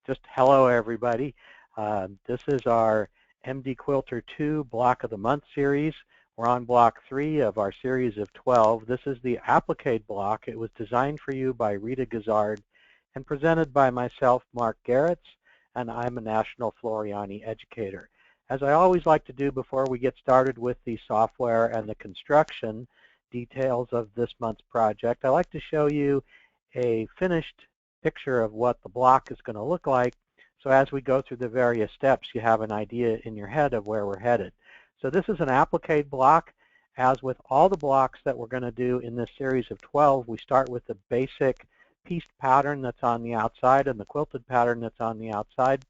Just hello, everybody. This is our MDQII Block of the Month series. We're on Block 3 of our series of 12. This is the Applique Block. It was designed for you by Rita Gazard and presented by myself, Mark Garretts, and I'm a National Floriani educator. As I always like to do before we get started with the software and the construction details of this month's project, I like to show you a finished picture of what the block is going to look like. So as we go through the various steps, you have an idea in your head of where we're headed. So this is an applique block. As with all the blocks that we're going to do in this series of 12, we start with the basic pieced pattern that's on the outside and the quilted pattern that's on the outside.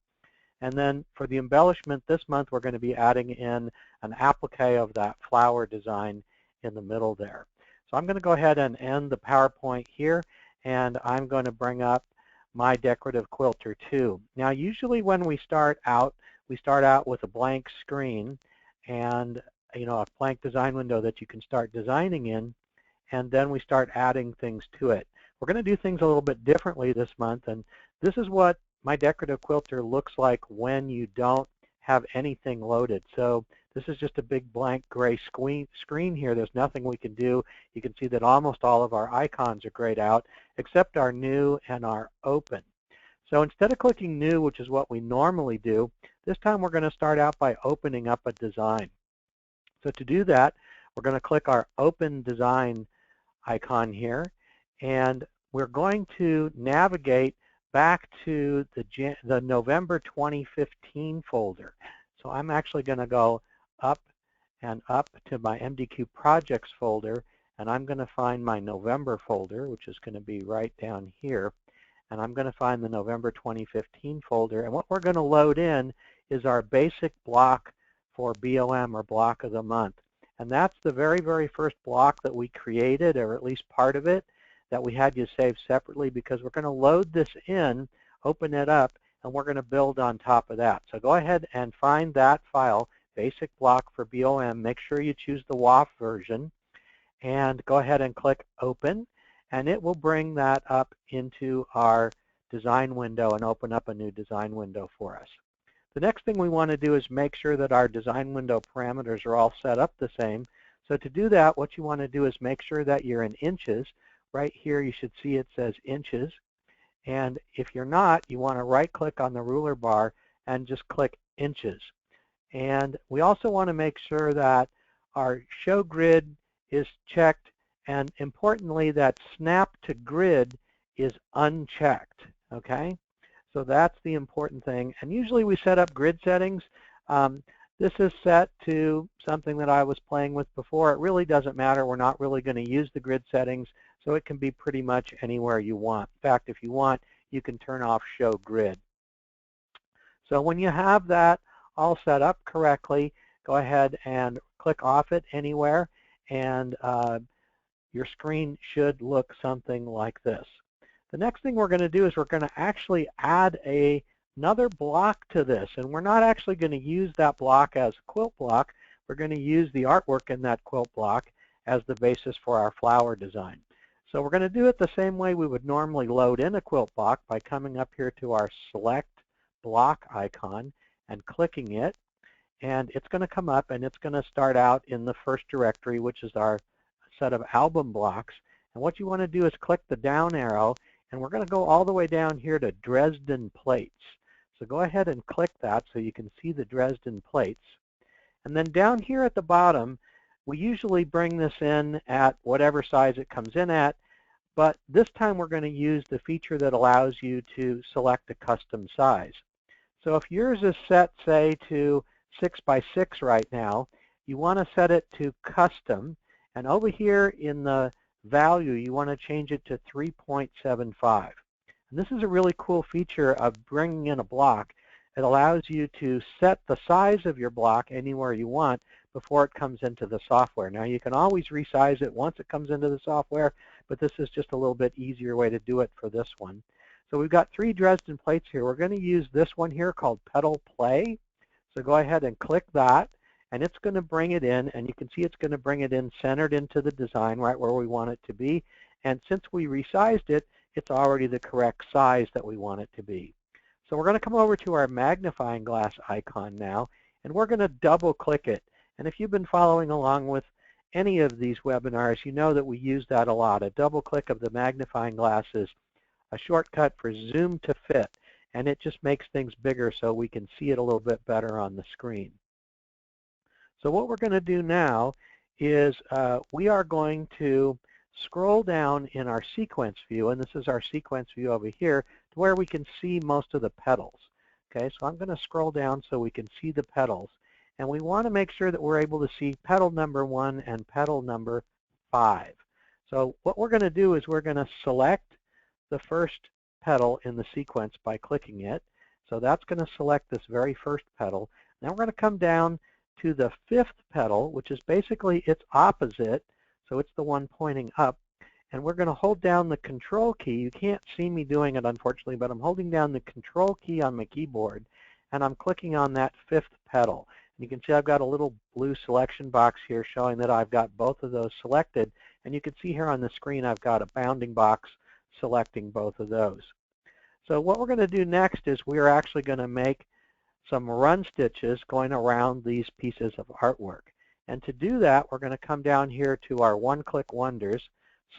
And then for the embellishment this month, we're going to be adding in an applique of that flower design in the middle there. So I'm going to go ahead and end the PowerPoint here, and I'm going to bring up my Decorative Quilter 2. Now, usually when we start out with a blank screen and a blank design window that you can start designing in, and then we start adding things to it. We're going to do things a little bit differently this month, and this is what my Decorative Quilter looks like when you don't have anything loaded. So this is just a big blank gray screen here. There's nothing we can do. You can see that almost all of our icons are grayed out, except our new and our open. So instead of clicking new, which is what we normally do, this time we're going to start out by opening up a design. So to do that, we're going to click our open design icon here, and we're going to navigate back to the November 2015 folder. So I'm actually going to go up and up to my MDQ projects folder, and I'm going to find my November folder, which is going to be right down here, and I'm going to find the November 2015 folder, and what we're going to load in is our basic block for BOM, or block of the month. And that's the very, very first block that we created, or at least part of it, that we had you save separately, because we're going to load this in, open it up, and we're going to build on top of that. So go ahead and find that file, basic block for BOM. Make sure you choose the WAF version, and go ahead and click open, and it will bring that up into our design window and open up a new design window for us. The next thing we want to do is make sure that our design window parameters are all set up the same. So to do that, what you want to do is make sure that you're in inches. Right here you should see it says inches, and if you're not, you want to right click on the ruler bar and just click inches. And we also want to make sure that our show grid is checked, and importantly that snap to grid is unchecked. Okay, so that's the important thing. And usually we set up grid settings. This is set to something that I was playing with before. It really doesn't matter. We're not really going to use the grid settings, so it can be pretty much anywhere you want. In fact, if you want, you can turn off show grid. So when you have that all set up correctly, go ahead and click off it anywhere, and your screen should look something like this. The next thing we're going to do is we're going to actually add another block to this, and we're not actually going to use that block as a quilt block. We're going to use the artwork in that quilt block as the basis for our flower design. So we're going to do it the same way we would normally load in a quilt block, by coming up here to our select block icon and clicking it, and it's going to come up and it's going to start out in the first directory, which is our set of album blocks. And what you want to do is click the down arrow, and we're going to go all the way down here to Dresden plates. So go ahead and click that so you can see the Dresden plates. And then down here at the bottom, we usually bring this in at whatever size it comes in at, but this time we're going to use the feature that allows you to select a custom size. So if yours is set, say, to 6 by 6 right now, you want to set it to custom, and over here in the value, you want to change it to 3.75. And this is a really cool feature of bringing in a block. It allows you to set the size of your block anywhere you want before it comes into the software. Now, you can always resize it once it comes into the software, but this is just a little bit easier way to do it for this one. So we've got 3 Dresden plates here. We're going to use this one here called Pedal Play. So go ahead and click that, and it's going to bring it in, and you can see it's going to bring it in centered into the design right where we want it to be. And since we resized it, it's already the correct size that we want it to be. So we're going to come over to our magnifying glass icon now, and we're going to double click it. And if you've been following along with any of these webinars, you know that we use that a lot. A double click of the magnifying glass is a shortcut for zoom to fit, and it just makes things bigger so we can see it a little bit better on the screen. So what we're going to do now is we are going to scroll down in our sequence view, and this is our sequence view over here, to where we can see most of the petals. Okay, so I'm going to scroll down so we can see the petals, and we want to make sure that we're able to see petal number 1 and petal number 5. So what we're going to do is we're going to select the first petal in the sequence by clicking it. So that's going to select this very first petal. Now we're going to come down to the 5th petal, which is basically its opposite, so it's the one pointing up, and we're going to hold down the control key. You can't see me doing it, unfortunately, but I'm holding down the control key on my keyboard, and I'm clicking on that 5th petal. And you can see I've got a little blue selection box here showing that I've got both of those selected, and you can see here on the screen I've got a bounding box selecting both of those. So what we're going to do next is we're actually going to make some run stitches going around these pieces of artwork. And to do that, we're going to come down here to our one-click wonders,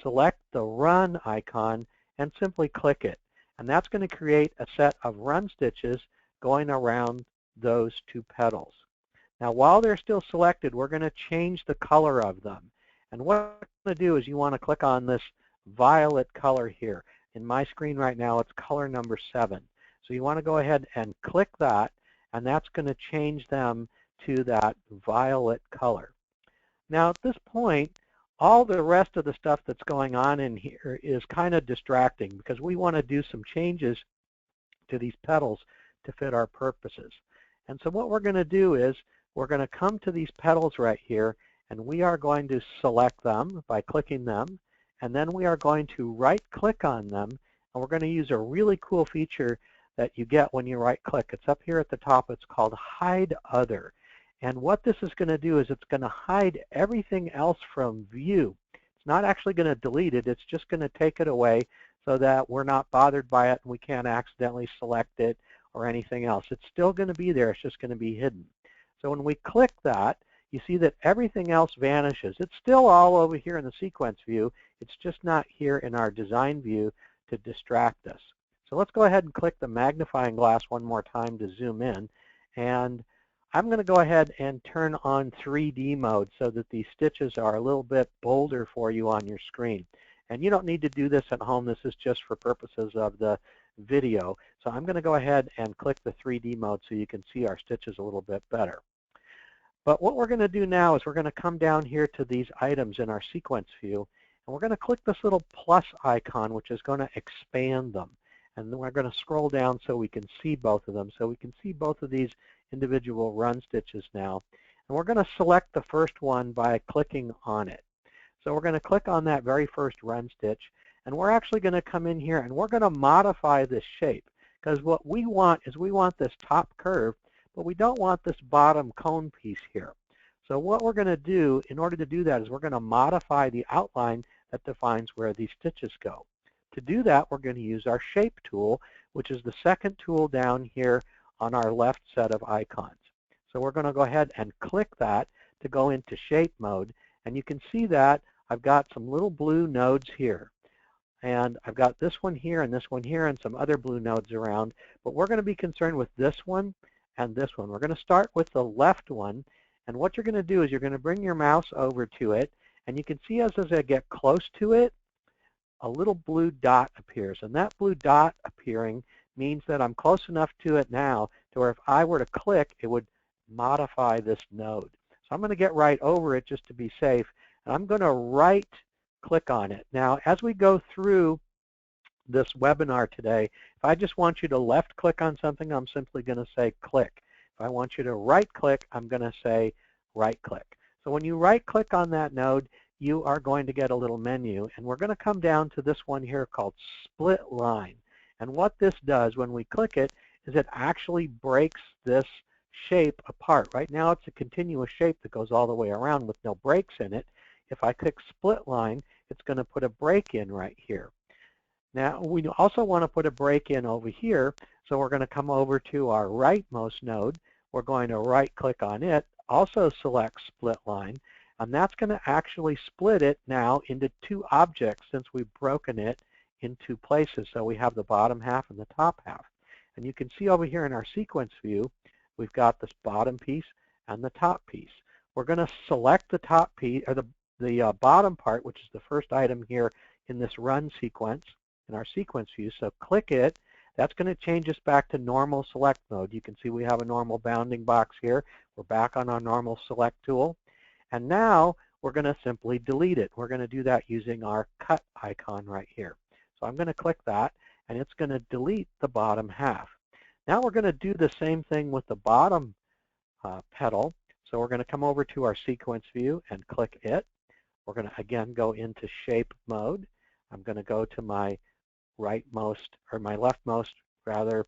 select the run icon, and simply click it. And that's going to create a set of run stitches going around those two petals. Now while they're still selected, we're going to change the color of them. And what we're going to do is you want to click on this violet color here. In my screen right now, it's color number 7. So you want to go ahead and click that, and that's going to change them to that violet color. Now at this point, all the rest of the stuff that's going on in here is kind of distracting because we want to do some changes to these petals to fit our purposes. And so what we're going to do is we're going to come to these petals right here, and we are going to select them by clicking them, and then we are going to right-click on them, and we're going to use a really cool feature that you get when you right-click. It's up here at the top. It's called Hide Other. And what this is going to do is it's going to hide everything else from view. It's not actually going to delete it. It's just going to take it away so that we're not bothered by it and we can't accidentally select it or anything else. It's still going to be there. It's just going to be hidden. So when we click that, you see that everything else vanishes. It's still all over here in the sequence view. It's just not here in our design view to distract us. So let's go ahead and click the magnifying glass one more time to zoom in. And I'm going to go ahead and turn on 3D mode so that these stitches are a little bit bolder for you on your screen. And you don't need to do this at home. This is just for purposes of the video. So I'm going to go ahead and click the 3D mode so you can see our stitches a little bit better. But what we're going to do now is we're going to come down here to these items in our sequence view, and we're going to click this little plus icon, which is going to expand them. And then we're going to scroll down so we can see both of them. So we can see both of these individual run stitches now. And we're going to select the first one by clicking on it. So we're going to click on that very first run stitch, and we're actually going to come in here and we're going to modify this shape, because what we want is we want this top curve, but we don't want this bottom cone piece here. So what we're going to do in order to do that is we're going to modify the outline that defines where these stitches go. To do that, we're going to use our shape tool, which is the second tool down here on our left set of icons. So we're going to go ahead and click that to go into shape mode, and you can see that I've got some little blue nodes here. And I've got this one here and this one here and some other blue nodes around, but we're going to be concerned with this one and this one. We're going to start with the left one, and what you're going to do is you're going to bring your mouse over to it, and you can see as I get close to it, a little blue dot appears, and that blue dot appearing means that I'm close enough to it now to where if I were to click, it would modify this node. So I'm going to get right over it just to be safe, and I'm going to right click on it. Now as we go through this webinar today, if I just want you to left click on something, I'm simply going to say click. If I want you to right click, I'm going to say right click. So when you right click on that node, you are going to get a little menu, and we're going to come down to this one here called split line. And what this does when we click it is it actually breaks this shape apart. Right now it's a continuous shape that goes all the way around with no breaks in it. If I click split line, it's going to put a break in right here. Now we also want to put a break in over here, so we're going to come over to our rightmost node. We're going to right click on it, also select split line, and that's going to actually split it now into two objects since we've broken it in two places. So we have the bottom half and the top half. And you can see over here in our sequence view, we've got this bottom piece and the top piece. We're going to select the top piece, or the bottom part, which is the first item here in this run sequence, in our sequence view. So click it. That's going to change us back to normal select mode. You can see we have a normal bounding box here. We're back on our normal select tool. And now we're going to simply delete it. We're going to do that using our cut icon right here. So I'm going to click that, and it's going to delete the bottom half. Now we're going to do the same thing with the bottom petal. So we're going to come over to our sequence view and click it. We're going to again go into shape mode. I'm going to go to my rightmost, or my leftmost rather,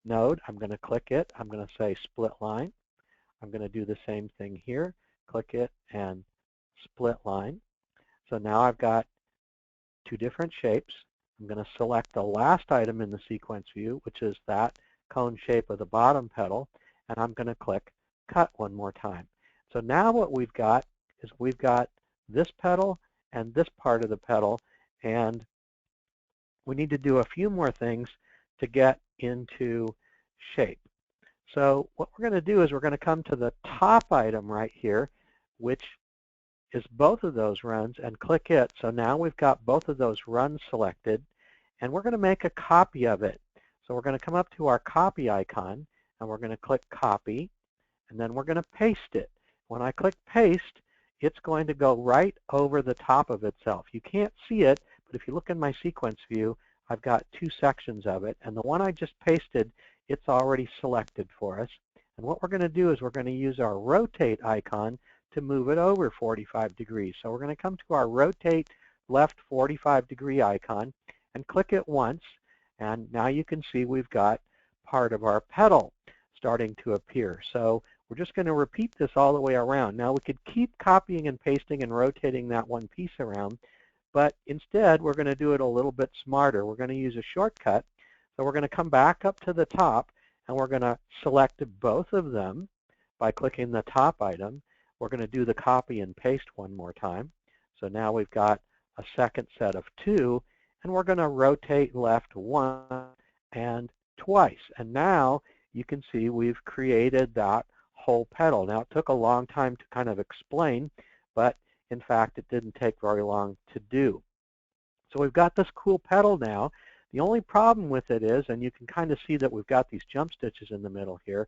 node. I'm going to click it. I'm going to say split line. I'm going to do the same thing here. Click it and split line. So now I've got two different shapes. I'm going to select the last item in the sequence view, which is that cone shape of the bottom petal, and I'm going to click cut one more time. So now what we've got is we've got this petal and this part of the petal, and we need to do a few more things to get into shape. So what we're going to do is we're going to come to the top item right here, which is both of those runs, and click it. So now we've got both of those runs selected, and we're going to make a copy of it. So we're going to come up to our copy icon, and we're going to click copy, and then we're going to paste it. When I click paste, it's going to go right over the top of itself. You can't see it, but if you look in my sequence view, I've got two sections of it, and the one I just pasted, it's already selected for us. And what we're going to do is we're going to use our rotate icon to move it over 45 degrees. So we're going to come to our rotate left 45 degree icon and click it once, and now you can see we've got part of our petal starting to appear. So we're just going to repeat this all the way around. Now we could keep copying and pasting and rotating that one piece around, but instead we're going to do it a little bit smarter. We're going to use a shortcut. So we're going to come back up to the top, and we're going to select both of them by clicking the top item. We're going to do the copy and paste one more time. So now we've got a second set of two, and we're going to rotate left one and twice. And now you can see we've created that whole petal. Now it took a long time to kind of explain, but in fact it didn't take very long to do. So we've got this cool petal now. The only problem with it is, and you can kind of see that we've got these jump stitches in the middle here,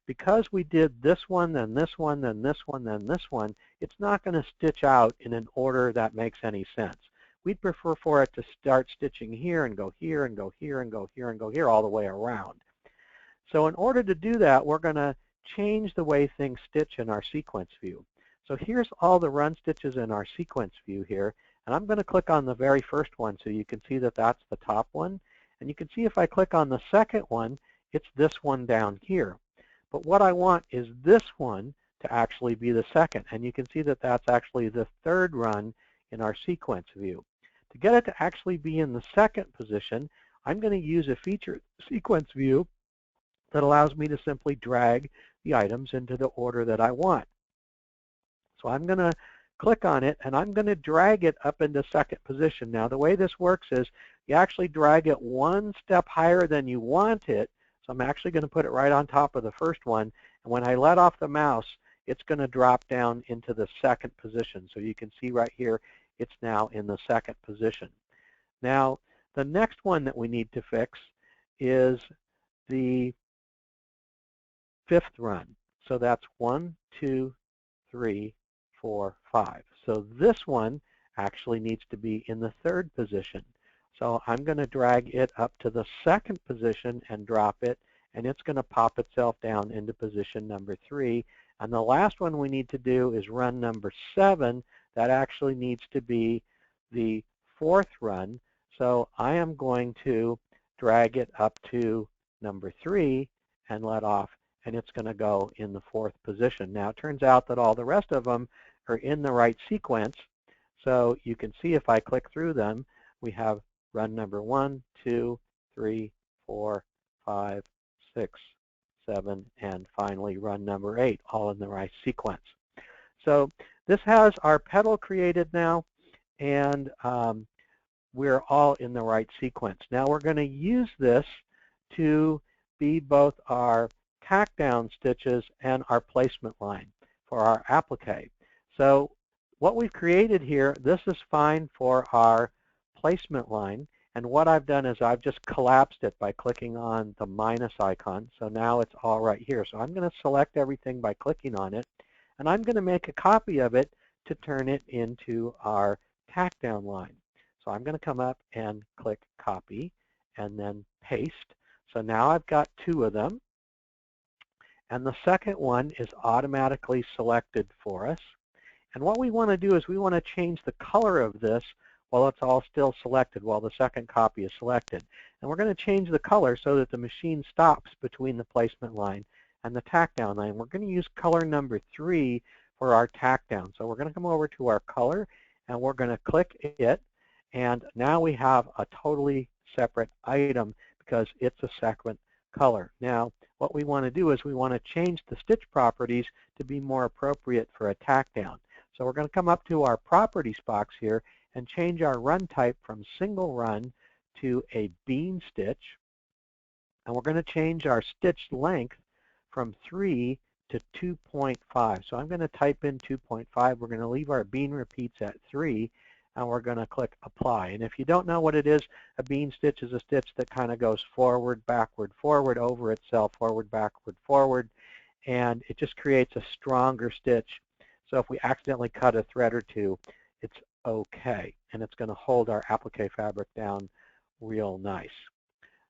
because we did this one, then this one, then this one, then this one, it's not going to stitch out in an order that makes any sense. We'd prefer for it to start stitching here and go here and go here and go here and go here all the way around. So in order to do that, we're going to change the way things stitch in our sequence view. So here's all the run stitches in our sequence view here. And I'm going to click on the very first one so you can see that that's the top one. And you can see if I click on the second one, it's this one down here. But what I want is this one to actually be the second. And you can see that that's actually the third run in our sequence view. To get it to actually be in the second position, I'm going to use a feature sequence view that allows me to simply drag the items into the order that I want. So I'm going to click on it, and I'm going to drag it up into second position. Now, the way this works is you actually drag it one step higher than you want it. So I'm actually going to put it right on top of the first one. And when I let off the mouse, it's going to drop down into the second position. So you can see right here, it's now in the second position. Now, the next one that we need to fix is the fifth run. So that's 1, 2, 3, 4, 5. So this one actually needs to be in the third position. So I'm going to drag it up to the second position and drop it, and it's going to pop itself down into position number 3. And the last one we need to do is run number 7. That actually needs to be the fourth run. So I am going to drag it up to number 3 and let off, and it's going to go in the fourth position. Now, it turns out that all the rest of them are in the right sequence. So you can see if I click through them, we have run number 1, 2, 3, 4, 5, 6, 7, and finally run number 8, all in the right sequence. So this has our petal created now, and we're all in the right sequence. Now we're going to use this to be both our tack down stitches and our placement line for our applique. So what we've created here, this is fine for our placement line, and what I've done is I've just collapsed it by clicking on the minus icon, so now it's all right here. So I'm going to select everything by clicking on it, and I'm going to make a copy of it to turn it into our tack down line. So I'm going to come up and click copy and then paste. So now I've got 2 of them, and the second one is automatically selected for us. And what we want to do is we want to change the color of this while it's all still selected, while the second copy is selected. And we're going to change the color so that the machine stops between the placement line and the tack down line. We're going to use color number 3 for our tack down. So we're going to come over to our color and we're going to click it, and now we have a totally separate item because it's a second color. Now what we want to do is we want to change the stitch properties to be more appropriate for a tack down. So we're going to come up to our properties box here and change our run type from single run to a bean stitch. And we're going to change our stitch length from 3 to 2.5. So I'm going to type in 2.5. We're going to leave our bean repeats at 3, and we're going to click apply. And if you don't know what it is, a bean stitch is a stitch that kind of goes forward, backward, forward, over itself, forward, backward, forward, and it just creates a stronger stitch. So if we accidentally cut a thread or two, it's okay, and it's going to hold our applique fabric down real nice.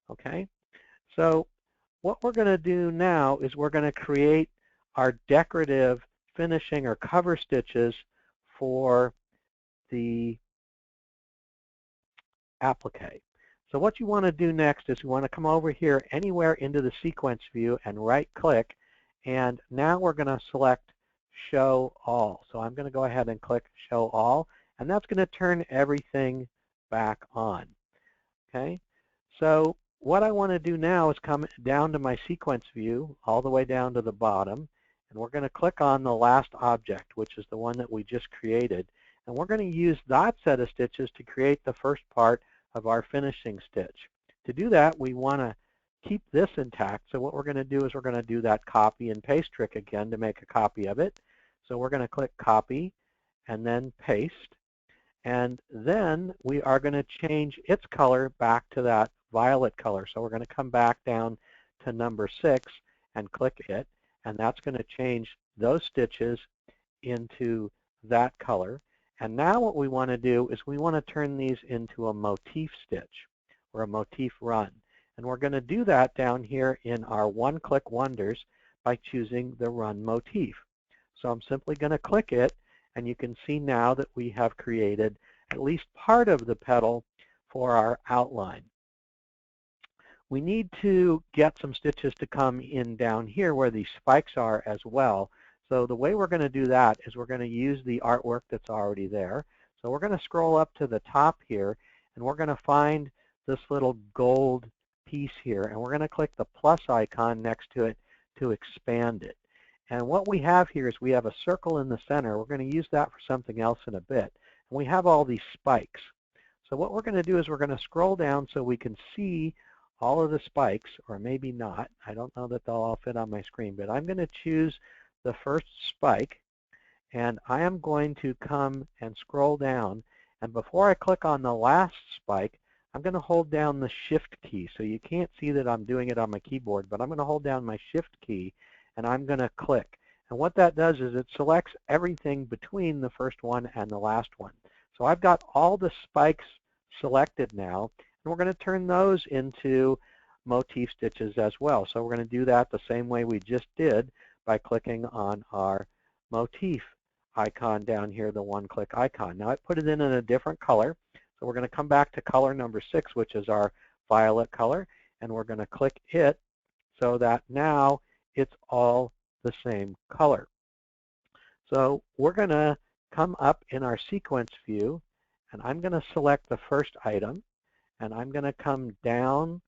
Okay, so what we're going to do now is we're going to create our decorative finishing or cover stitches for the applique. So what you want to do next is you want to come over here anywhere into the sequence view and right click, and now we're going to select show all. So I'm going to go ahead and click show all, and that's going to turn everything back on. Okay, so what I want to do now is come down to my sequence view all the way down to the bottom, and we're going to click on the last object, which is the one that we just created, and we're going to use that set of stitches to create the first part of our finishing stitch. To do that, we want to keep this intact, so what we're going to do is we're going to do that copy and paste trick again to make a copy of it. So we're going to click copy and then paste, and then we are going to change its color back to that violet color. So we're going to come back down to number 6 and click it, and that's going to change those stitches into that color. And now what we want to do is we want to turn these into a motif stitch or a motif run. And we're going to do that down here in our one-click wonders by choosing the run motif. So I'm simply going to click it, and you can see now that we have created at least part of the petal for our outline. We need to get some stitches to come in down here where these spikes are as well. So the way we're going to do that is we're going to use the artwork that's already there. So we're going to scroll up to the top here, and we're going to find this little gold piece here, and we're going to click the plus icon next to it to expand it. And what we have here is we have a circle in the center. We're going to use that for something else in a bit. And we have all these spikes. So what we're going to do is we're going to scroll down so we can see all of the spikes, or maybe not. I don't know that they'll all fit on my screen, but I'm going to choose the first spike, and I am going to come and scroll down, and before I click on the last spike, I'm going to hold down the shift key. So you can't see that I'm doing it on my keyboard, but I'm going to hold down my shift key, and I'm going to click. And what that does is it selects everything between the first one and the last one. So I've got all the spikes selected now, and we're going to turn those into motif stitches as well. So we're going to do that the same way we just did by clicking on our motif icon down here, the one-click icon. Now I put it in a different color. So we're going to come back to color number 6, which is our violet color, and we're going to click it so that now it's all the same color. So we're going to come up in our sequence view, and I'm going to select the first item, and I'm going to come down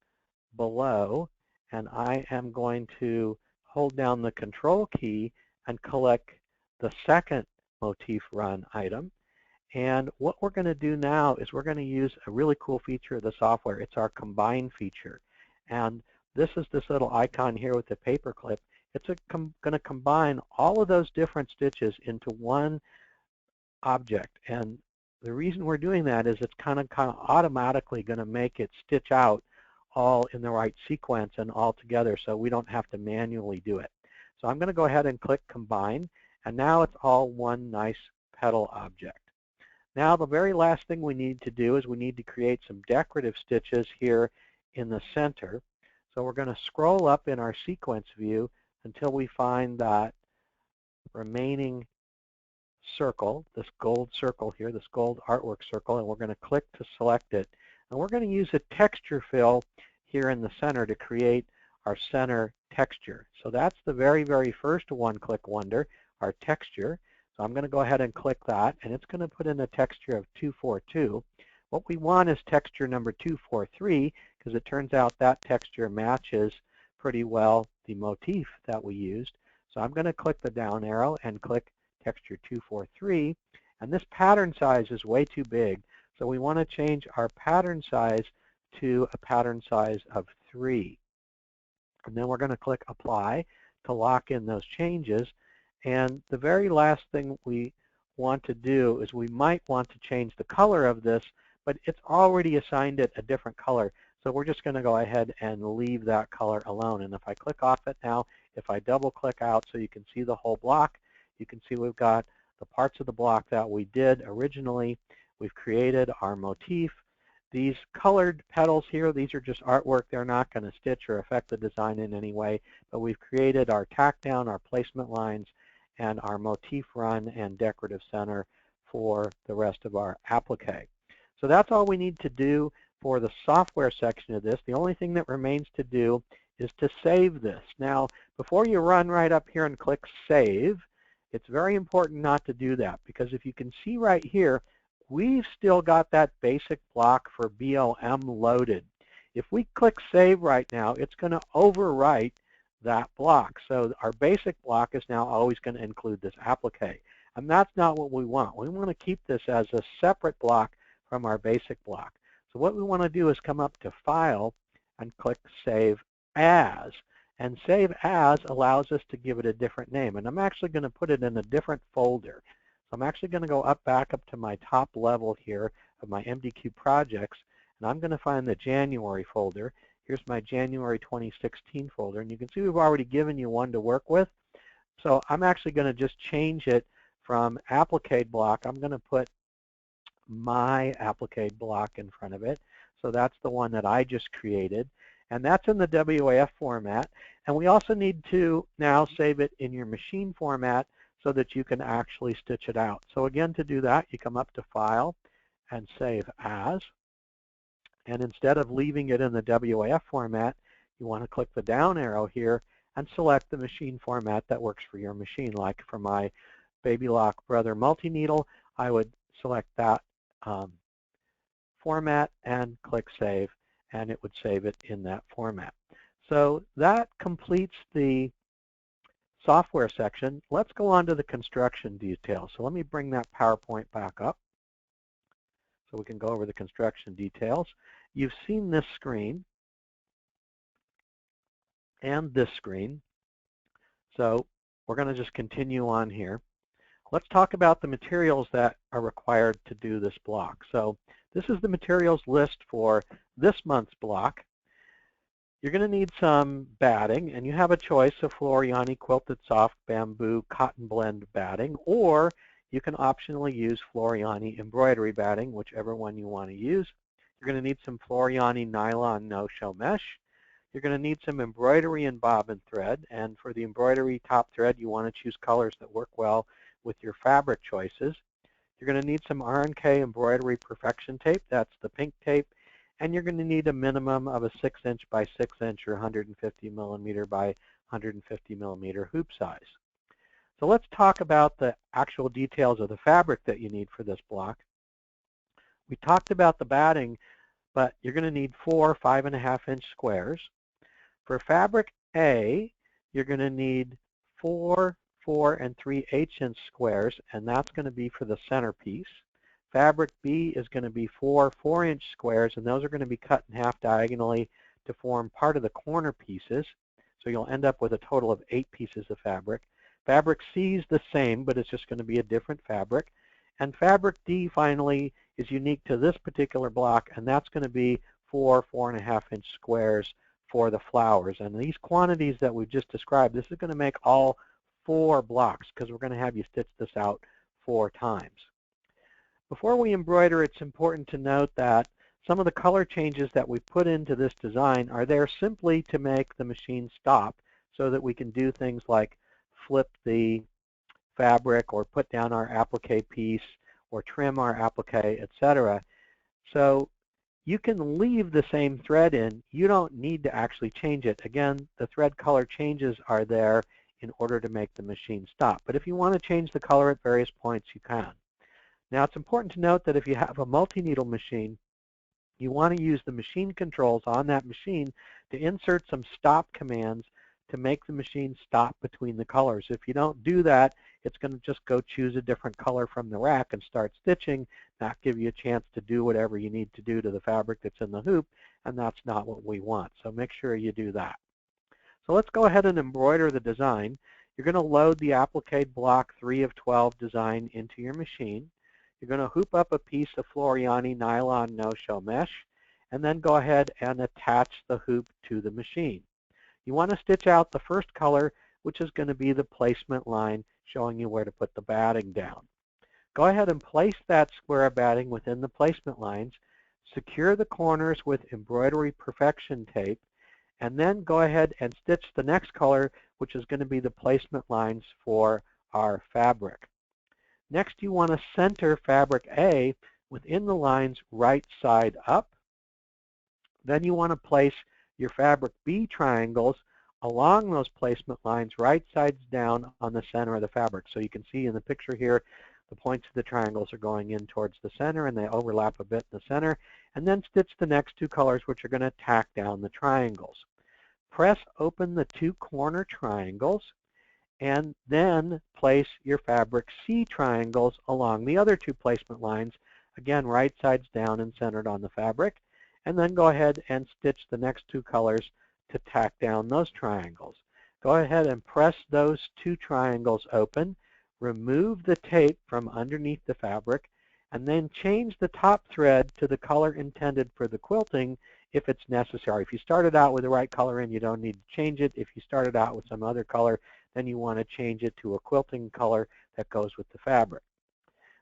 below, and I am going to hold down the Control key and click the second Motif Run item. And what we're going to do now is we're going to use a really cool feature of the software. It's our Combine feature. And this is this little icon here with the paper clip. It's going to combine all of those different stitches into one object. And the reason we're doing that is it's kind of automatically going to make it stitch out all in the right sequence and all together, so we don't have to manually do it. So I'm going to go ahead and click Combine, and now it's all one nice petal object. Now the very last thing we need to do is we need to create some decorative stitches here in the center. So we're going to scroll up in our sequence view until we find that remaining circle, this gold circle here, this gold artwork circle, and we're going to click to select it. And we're going to use a texture fill here in the center to create our center texture. So that's the very, very first one-click wonder, our texture. So I'm going to go ahead and click that, and it's going to put in a texture of 242. What we want is texture number 243, because it turns out that texture matches pretty well the motif that we used. So I'm going to click the down arrow and click texture 243, and this pattern size is way too big, so we want to change our pattern size to a pattern size of 3. And then we're going to click Apply to lock in those changes. And the very last thing we want to do is we might want to change the color of this, but it's already assigned it a different color. So we're just going to go ahead and leave that color alone. And if I click off it now, if I double click out so you can see the whole block, you can see we've got the parts of the block that we did originally. We've created our motif. These colored petals here, these are just artwork. They're not going to stitch or affect the design in any way. But we've created our tack down, our placement lines, and our motif run and decorative center for the rest of our applique. So that's all we need to do for the software section of this. The only thing that remains to do is to save this. Now, before you run right up here and click Save, it's very important not to do that, because if you can see right here, we've still got that basic block for BOM loaded. If we click Save right now, it's going to overwrite that block. So our basic block is now always going to include this applique. And that's not what we want. We want to keep this as a separate block from our basic block. So what we want to do is come up to File and click Save As. And Save As allows us to give it a different name. And I'm actually going to put it in a different folder. So I'm actually going to go back up to my top level here of my MDQ projects, and I'm going to find the January folder. Here's my January 2016 folder, and you can see we've already given you one to work with. So I'm actually going to just change it from Applique Block. I'm going to put my Applique Block in front of it. So that's the one that I just created. And that's in the WAF format. And we also need to now save it in your machine format so that you can actually stitch it out. So again, to do that, you come up to File and Save As. And instead of leaving it in the WAF format, you want to click the down arrow here and select the machine format that works for your machine. Like for my Baby Lock Brother multi-needle, I would select that format and click Save, and it would save it in that format. So that completes the software section. Let's go on to the construction details. So let me bring that PowerPoint back up so we can go over the construction details. You've seen this screen and this screen. So we're going to just continue on here. Let's talk about the materials that are required to do this block. So this is the materials list for this month's block. You're going to need some batting, and you have a choice of Floriani quilted soft bamboo cotton blend batting, or you can optionally use Floriani embroidery batting, whichever one you want to use. You're going to need some Floriani nylon no-show mesh. You're going to need some embroidery and bobbin thread, and for the embroidery top thread, you want to choose colors that work well with your fabric choices. You're going to need some R&K embroidery perfection tape, that's the pink tape, and you're going to need a minimum of a 6-inch by 6-inch or 150 millimeter by 150 millimeter hoop size. So let's talk about the actual details of the fabric that you need for this block. We talked about the batting but you're going to need 4 5.5-inch squares. For fabric A, you're going to need 4 4 3/8-inch squares, and that's going to be for the centerpiece. Fabric B is going to be 4 4-inch squares, and those are going to be cut in half diagonally to form part of the corner pieces. So you'll end up with a total of 8 pieces of fabric. Fabric C is the same, but it's just going to be a different fabric. And fabric D, finally, is unique to this particular block, and that's going to be 4 4.5-inch squares for the flowers. And these quantities that we've just described, this is going to make all 4 blocks because we're going to have you stitch this out 4 times. Before we embroider, it's important to note that some of the color changes that we put into this design are there simply to make the machine stop so that we can do things like flip the fabric or put down our applique piece or trim our applique, etc. So you can leave the same thread in. You don't need to actually change it. Again, the thread color changes are there in order to make the machine stop. But if you want to change the color at various points, you can. Now, it's important to note that if you have a multi-needle machine, you want to use the machine controls on that machine to insert some stop commands to make the machine stop between the colors. If you don't do that, it's going to just go choose a different color from the rack and start stitching, not give you a chance to do whatever you need to do to the fabric that's in the hoop, and that's not what we want. So make sure you do that. So let's go ahead and embroider the design. You're going to load the Applique Block 3 of 12 design into your machine. You're going to hoop up a piece of Floriani nylon no-show mesh, and then go ahead and attach the hoop to the machine. You want to stitch out the first color, which is going to be the placement line showing you where to put the batting down. Go ahead and place that square of batting within the placement lines, secure the corners with embroidery perfection tape, and then go ahead and stitch the next color, which is going to be the placement lines for our fabric. Next, you want to center fabric A within the lines right side up. Then you want to place your fabric B triangles along those placement lines right sides down on the center of the fabric. So you can see in the picture here, the points of the triangles are going in towards the center, and they overlap a bit in the center. And then stitch the next 2 colors, which are going to tack down the triangles. Press open the 2 corner triangles, and then place your fabric C triangles along the other 2 placement lines, again right sides down and centered on the fabric. And then go ahead and stitch the next 2 colors to tack down those triangles. Go ahead and press those 2 triangles open, remove the tape from underneath the fabric, and then change the top thread to the color intended for the quilting if it's necessary. If you started out with the right color in, you don't need to change it. If you started out with some other color, then you want to change it to a quilting color that goes with the fabric.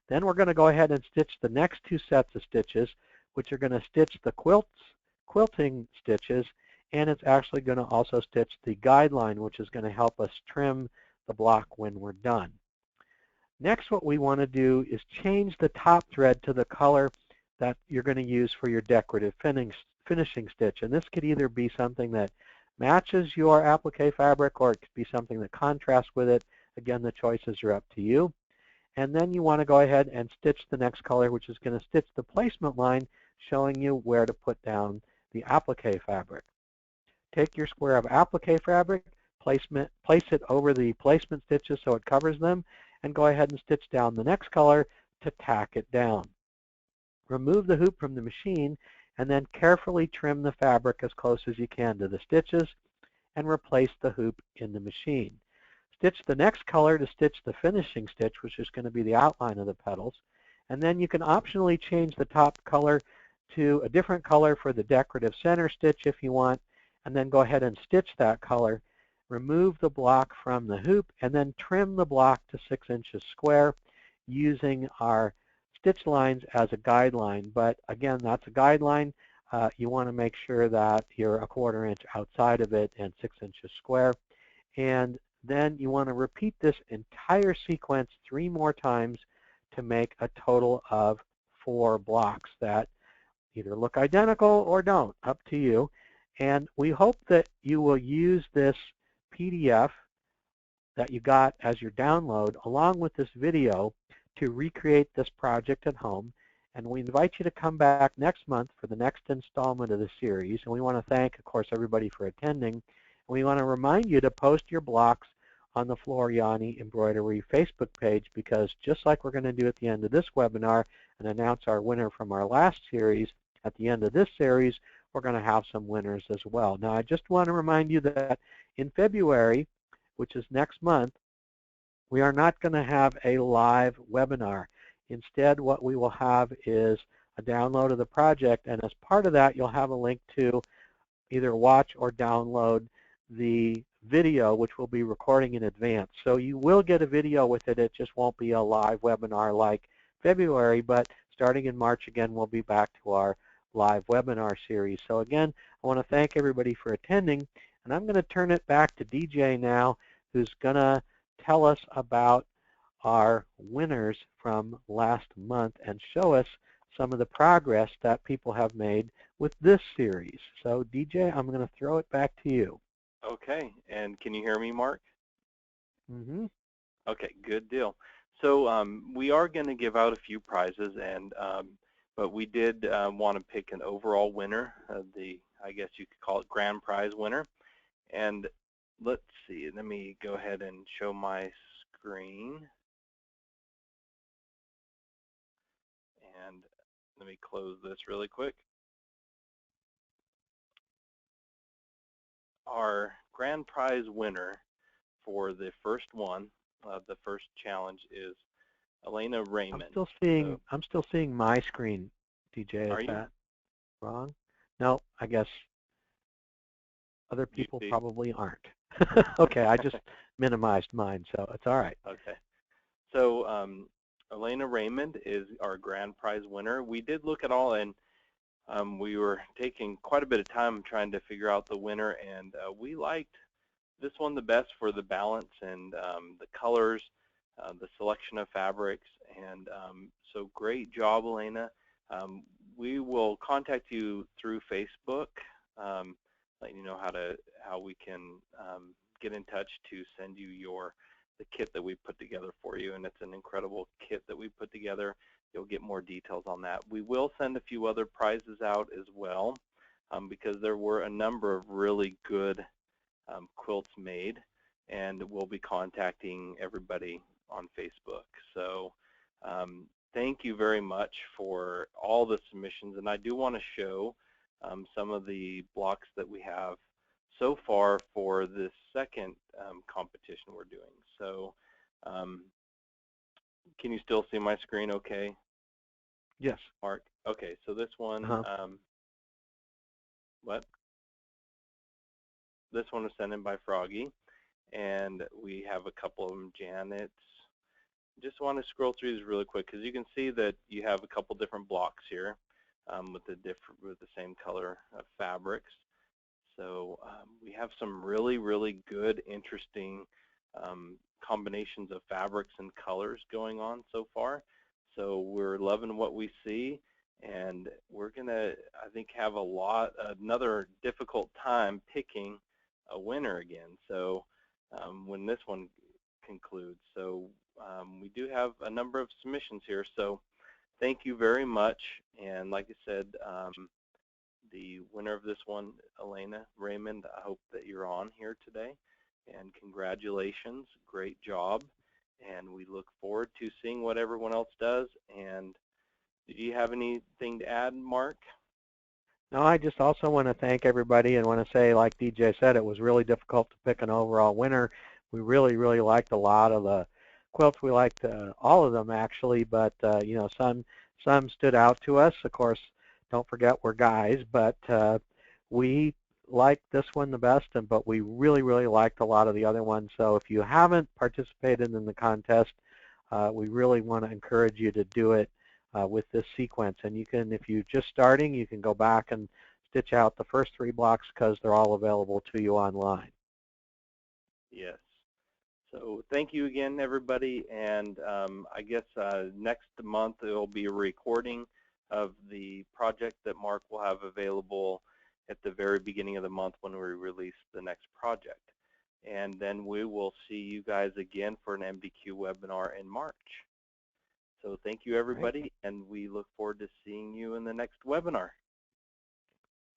Then we're going to go ahead and stitch the next 2 sets of stitches, which are going to stitch the quilting stitches, and it's actually going to also stitch the guideline, which is going to help us trim the block when we're done. Next, what we want to do is change the top thread to the color that you're going to use for your decorative finishing stitch. And this could either be something that matches your applique fabric, or it could be something that contrasts with it. Again, the choices are up to you. And then you want to go ahead and stitch the next color, which is going to stitch the placement line showing you where to put down the applique fabric. Take your square of applique fabric, place it over the placement stitches so it covers them, and go ahead and stitch down the next color to tack it down. Remove the hoop from the machine, and then carefully trim the fabric as close as you can to the stitches, and replace the hoop in the machine. Stitch the next color to stitch the finishing stitch, which is going to be the outline of the petals, and then you can optionally change the top color to a different color for the decorative center stitch if you want, and then go ahead and stitch that color. Remove the block from the hoop, and then trim the block to 6 inches square using our stitch lines as a guideline. But again, that's a guideline. You want to make sure that you're a 1/4 inch outside of it and 6 inches square. And then you want to repeat this entire sequence 3 more times to make a total of 4 blocks that either look identical or don't, up to you. And we hope that you will use this PDF that you got as your download along with this video to recreate this project at home. And we invite you to come back next month for the next installment of the series. And we want to thank, of course, everybody for attending. And we want to remind you to post your blocks on the Floriani Embroidery Facebook page, because just like we're going to do at the end of this webinar and announce our winner from our last series, at the end of this series, we're going to have some winners as well. Now, I just want to remind you that in February, which is next month, we are not going to have a live webinar. Instead, what we will have is a download of the project, and as part of that, you'll have a link to either watch or download the video, which we'll be recording in advance. So you will get a video with it. It just won't be a live webinar like February, but starting in March again, we'll be back to our live webinar series. So again, I want to thank everybody for attending, and I'm going to turn it back to DJ now, who's going to tell us about our winners from last month and show us some of the progress that people have made with this series. So DJ, I'm going to throw it back to you. Okay, and can you hear me, Mark? Mm-hmm. Okay, good deal. So we are going to give out a few prizes, and but we did want to pick an overall winner, I guess you could call it grand prize winner. And let's see, let me go ahead and show my screen. And let me close this really quick. Our grand prize winner for the first one, the first challenge, is Elena Raymond. I'm still seeing my screen, DJ. Is that wrong? No, I guess other people probably aren't. Okay, I just minimized mine, so it's all right. Okay. So Elena Raymond is our grand prize winner. We did look at all, and we were taking quite a bit of time trying to figure out the winner, and we liked this one the best for the balance and the colors, the selection of fabrics, and so great job, Elena. We will contact you through Facebook, letting you know how we can get in touch to send you the kit that we put together for you, and it's an incredible kit that we put together. You'll get more details on that. We will send a few other prizes out as well, because there were a number of really good quilts made, and we'll be contacting everybody on Facebook. So thank you very much for all the submissions, and I do want to show some of the blocks that we have so far for this second competition we're doing. So can you still see my screen okay? Yes. Mark? Okay, so this one, what? This one was sent in by Froggy, and we have a couple of them. Janet's. Just want to scroll through these really quick, because you can see that you have a couple different blocks here with the same color of fabrics. So we have some really, really good, interesting combinations of fabrics and colors going on so far. So we're loving what we see, and we're gonna, I think, have another difficult time picking a winner again. So when this one concludes, so we do have a number of submissions here. So thank you very much, and like I said, the winner of this one, Elena Raymond, I hope that you're on here today, and congratulations, great job, and we look forward to seeing what everyone else does. And did you have anything to add, Mark? No, I just also want to thank everybody and want to say, like DJ said, it was really difficult to pick an overall winner. We really, really liked a lot of the quilts. We liked all of them, actually, but you know, some stood out to us. Of course, don't forget we're guys, but we liked this one the best, but we really, really liked a lot of the other ones. So if you haven't participated in the contest, we really want to encourage you to do it with this sequence. And you can, if you're just starting, you can go back and stitch out the first 3 blocks, because they're all available to you online. Yes. So thank you again, everybody, and I guess next month there will be a recording of the project that Mark will have available at the very beginning of the month when we release the next project. And then we will see you guys again for an MDQ webinar in March. So thank you, everybody, and we look forward to seeing you in the next webinar.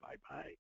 Bye-bye.